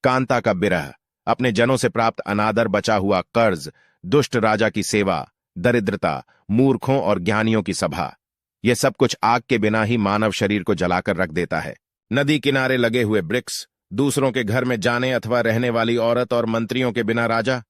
कांता का विरह, अपने जनों से प्राप्त अनादर, बचा हुआ कर्ज, दुष्ट राजा की सेवा, दरिद्रता, मूर्खों और ज्ञानियों की सभा, यह सब कुछ आग के बिना ही मानव शरीर को जलाकर रख देता है। नदी किनारे लगे हुए वृक्ष, दूसरों के घर में जाने अथवा रहने वाली औरत और मंत्रियों के बिना राजा,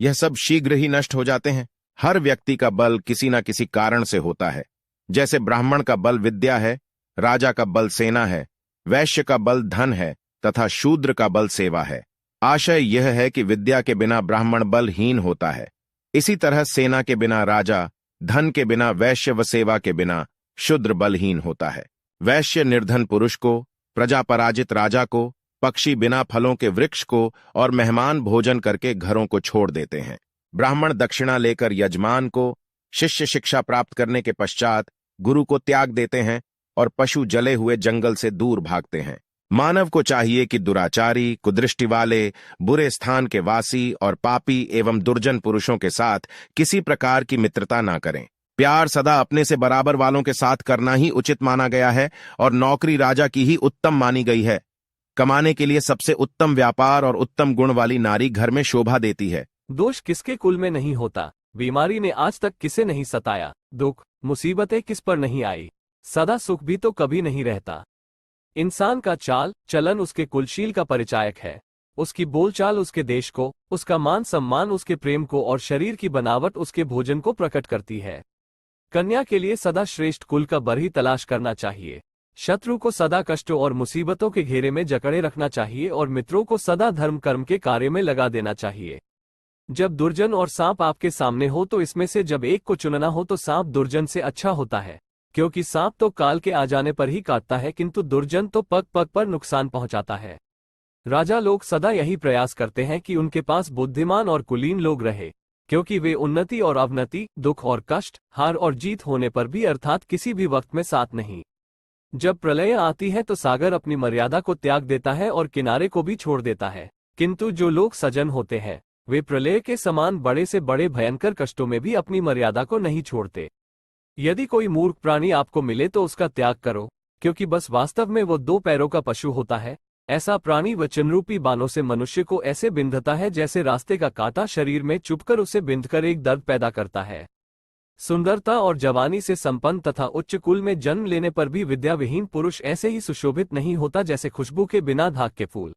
यह सब शीघ्र ही नष्ट हो जाते हैं। हर व्यक्ति का बल किसी न किसी कारण से होता है। जैसे ब्राह्मण का बल विद्या है, राजा का बल सेना है, वैश्य का बल धन है तथा शूद्र का बल सेवा है। आशय यह है कि विद्या के बिना ब्राह्मण बलहीन होता है। इसी तरह सेना के बिना राजा, धन के बिना वैश्य व सेवा के बिना शूद्र बलहीन होता है। वैश्य निर्धन पुरुष को, प्रजा पराजित राजा को, पक्षी बिना फलों के वृक्ष को और मेहमान भोजन करके घरों को छोड़ देते हैं। ब्राह्मण दक्षिणा लेकर यजमान को, शिष्य शिक्षा प्राप्त करने के पश्चात गुरु को त्याग देते हैं और पशु जले हुए जंगल से दूर भागते हैं। मानव को चाहिए कि दुराचारी, कुदृष्टि वाले, बुरे स्थान के वासी और पापी एवं दुर्जन पुरुषों के साथ किसी प्रकार की मित्रता ना करें। प्यार सदा अपने से बराबर वालों के साथ करना ही उचित माना गया है और नौकरी राजा की ही उत्तम मानी गई है। कमाने के लिए सबसे उत्तम व्यापार और उत्तम गुण वाली नारी घर में शोभा देती है। दोष किसके कुल में नहीं होता, बीमारी ने आज तक किसे नहीं सताया, दुख मुसीबतें किस पर नहीं आई, सदा सुख भी तो कभी नहीं रहता। इंसान का चाल चलन उसके कुलशील का परिचायक है। उसकी बोलचाल उसके देश को, उसका मान सम्मान उसके प्रेम को और शरीर की बनावट उसके भोजन को प्रकट करती है। कन्या के लिए सदा श्रेष्ठ कुल का बर ही तलाश करना चाहिए। शत्रु को सदा कष्टों और मुसीबतों के घेरे में जकड़े रखना चाहिए और मित्रों को सदा धर्म कर्म के कार्य में लगा देना चाहिए। जब दुर्जन और सांप आपके सामने हो तो इसमें से जब एक को चुनना हो तो सांप दुर्जन से अच्छा होता है, क्योंकि सांप तो काल के आ जाने पर ही काटता है, किंतु दुर्जन तो पग पग पर नुकसान पहुंचाता है। राजा लोग सदा यही प्रयास करते हैं कि उनके पास बुद्धिमान और कुलीन लोग रहे, क्योंकि वे उन्नति और अवनति, दुख और कष्ट, हार और जीत होने पर भी अर्थात किसी भी वक्त में साथ नहीं। जब प्रलय आती है तो सागर अपनी मर्यादा को त्याग देता है और किनारे को भी छोड़ देता है, किंतु जो लोग सज्जन होते हैं वे प्रलय के समान बड़े से बड़े भयंकर कष्टों में भी अपनी मर्यादा को नहीं छोड़ते। यदि कोई मूर्ख प्राणी आपको मिले तो उसका त्याग करो, क्योंकि बस वास्तव में वो दो पैरों का पशु होता है। ऐसा प्राणी वचनरूपी बाणों से मनुष्य को ऐसे बिंधता है जैसे रास्ते का कांटा शरीर में चुभकर उसे बिंधकर एक दर्द पैदा करता है। सुंदरता और जवानी से संपन्न तथा उच्च कुल में जन्म लेने पर भी विद्याविहीन पुरुष ऐसे ही सुशोभित नहीं होता जैसे खुशबू के बिना धाक के फूल।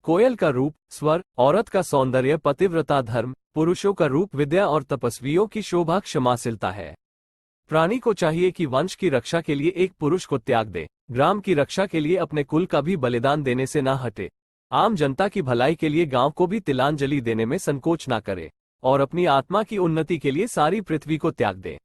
कोयल का रूप स्वर, औरत का सौंदर्य पतिव्रता धर्म, पुरुषों का रूप विद्या और तपस्वियों की शोभा क्षमाशीलता है। प्राणी को चाहिए कि वंश की रक्षा के लिए एक पुरुष को त्याग दे, ग्राम की रक्षा के लिए अपने कुल का भी बलिदान देने से ना हटे, आम जनता की भलाई के लिए गांव को भी तिलांजलि देने में संकोच ना करे और अपनी आत्मा की उन्नति के लिए सारी पृथ्वी को त्याग दे।